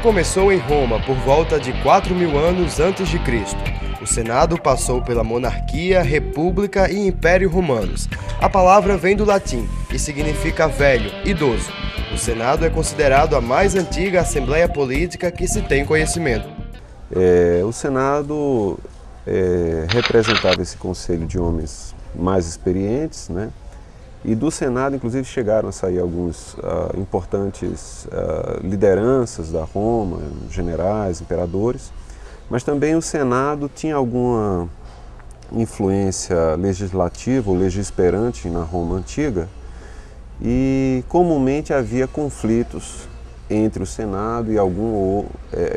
começou em Roma por volta de 4.000 anos antes de Cristo. O Senado passou pela monarquia, república e império romanos. A palavra vem do latim e significa velho, idoso. O Senado é considerado a mais antiga assembleia política que se tem conhecimento. O Senado representava esse conselho de homens mais experientes, né? E do Senado, inclusive, chegaram a sair alguns importantes lideranças da Roma, generais, imperadores, mas também o Senado tinha alguma influência legislativa ou legisperante na Roma antiga e comumente havia conflitos entre o Senado e algum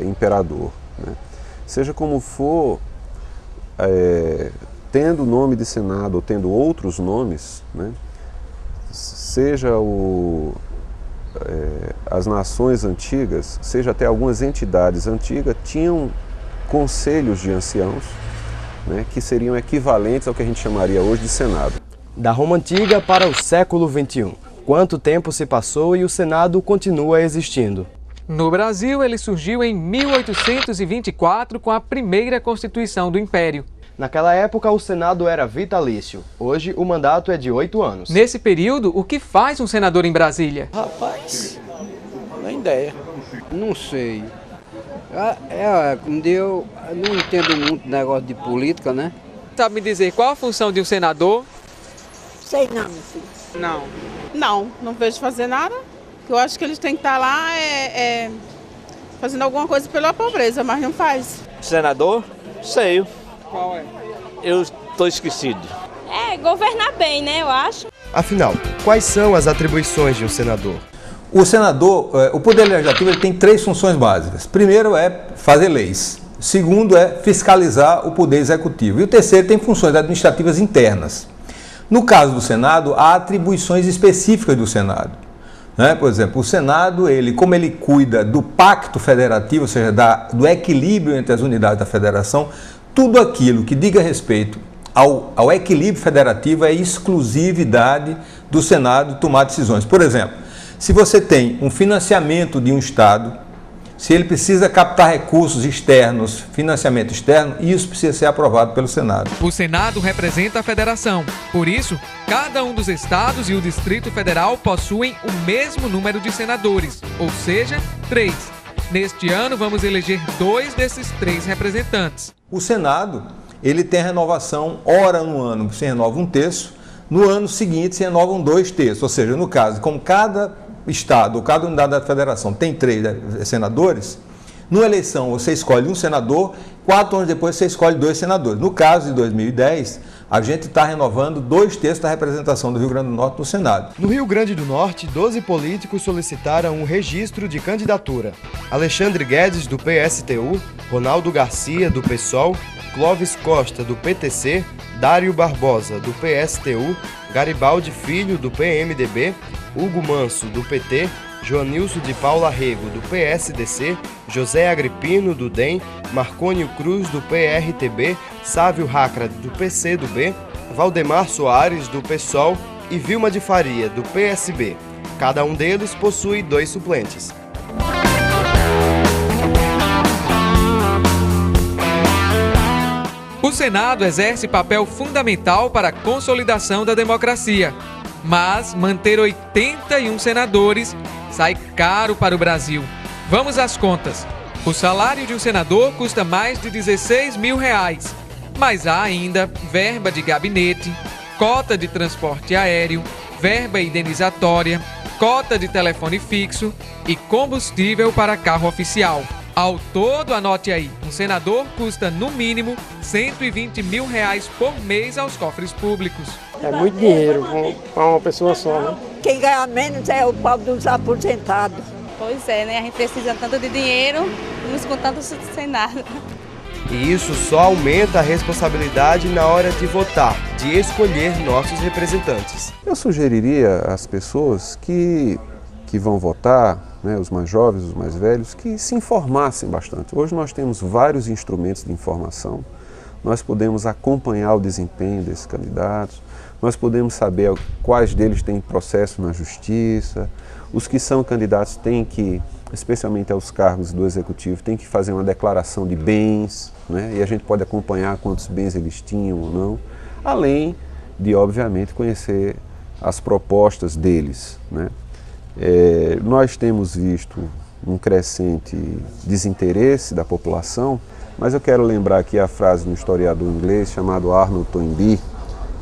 imperador, né? Seja como for, tendo o nome de Senado ou tendo outros nomes, né? Seja as nações antigas, seja até algumas entidades antigas, tinham conselhos de anciãos, né, que seriam equivalentes ao que a gente chamaria hoje de Senado. Da Roma Antiga para o século XXI, quanto tempo se passou e o Senado continua existindo? No Brasil, ele surgiu em 1824 com a primeira Constituição do Império. Naquela época, o Senado era vitalício. Hoje, o mandato é de 8 anos. Nesse período, o que faz um senador em Brasília? Rapaz, nem ideia. Não sei. Como eu não entendo muito negócio de política, né? Sabe me dizer qual a função de um senador? Sei não, meu filho. Não vejo fazer nada. Eu acho que eles têm que estar lá fazendo alguma coisa pela pobreza, mas não faz. Senador? Sei. Qual é? Eu estou esquecido. Governar bem, né, eu acho. Afinal, quais são as atribuições de um senador? O senador, o Poder Legislativo, ele tem 3 funções básicas. Primeiro é fazer leis. Segundo é fiscalizar o Poder Executivo. E o terceiro tem funções administrativas internas. No caso do Senado, há atribuições específicas do Senado. Né? Por exemplo, o Senado, como ele cuida do pacto federativo, ou seja, do equilíbrio entre as unidades da federação, tudo aquilo que diga respeito ao equilíbrio federativo é exclusividade do Senado tomar decisões. Por exemplo, se você tem um financiamento de um Estado, se ele precisa captar recursos externos, financiamento externo, isso precisa ser aprovado pelo Senado. O Senado representa a federação. Por isso, cada um dos estados e o Distrito Federal possuem o mesmo número de senadores, ou seja, 3. Neste ano, vamos eleger 2 desses 3 representantes. O Senado, ele tem a renovação, ora no ano se renova 1/3, no ano seguinte se renovam 2/3. Ou seja, no caso, como cada estado ou cada unidade da federação tem 3 senadores, numa eleição você escolhe um senador, 4 anos depois você escolhe 2 senadores. No caso de 2010, a gente está renovando 2/3 da representação do Rio Grande do Norte no Senado. No Rio Grande do Norte, 12 políticos solicitaram o registro de candidatura. Alexandre Guedes, do PSTU, Ronaldo Garcia, do PSOL, Clóvis Costa, do PTC, Dário Barbosa, do PSTU, Garibaldi Filho, do PMDB, Hugo Manso, do PT, Joanilson de Paula Rego, do PSDC, José Agripino, do DEM, Marcônio Cruz, do PRTB, Sávio Racra, do PCdoB, Valdemar Soares, do PSOL e Vilma de Faria, do PSB. Cada um deles possui 2 suplentes. O Senado exerce papel fundamental para a consolidação da democracia. Mas manter 81 senadores sai caro para o Brasil. Vamos às contas. O salário de um senador custa mais de R$16 mil. Mas há ainda verba de gabinete, cota de transporte aéreo, verba indenizatória, cota de telefone fixo e combustível para carro oficial. Ao todo, anote aí, um senador custa no mínimo R$120 mil por mês aos cofres públicos. É muito dinheiro para uma pessoa só, né? Quem ganha menos é o pobre dos aposentados. Pois é, né? A gente precisa tanto de dinheiro, uns com tanto sem nada. E isso só aumenta a responsabilidade na hora de votar, de escolher nossos representantes. Eu sugeriria às pessoas que vão votar, né, os mais jovens, os mais velhos, que se informassem bastante. Hoje nós temos vários instrumentos de informação, nós podemos acompanhar o desempenho desses candidatos, nós podemos saber quais deles têm processo na justiça, os que são candidatos têm que especialmente aos cargos do executivo, tem que fazer uma declaração de bens, né? E a gente pode acompanhar quantos bens eles tinham ou não, além de, obviamente, conhecer as propostas deles, né? Nós temos visto um crescente desinteresse da população, mas eu quero lembrar aqui a frase de um historiador inglês chamado Arnold Toynbee,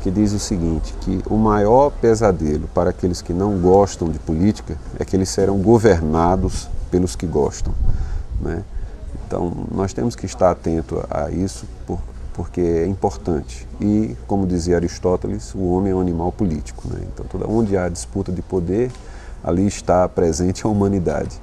que diz o seguinte, que o maior pesadelo para aqueles que não gostam de política é que eles serão governados pelos que gostam, né? Então, nós temos que estar atento a isso, porque é importante. E, como dizia Aristóteles, o homem é um animal político, né? Então, onde há disputa de poder, ali está presente a humanidade.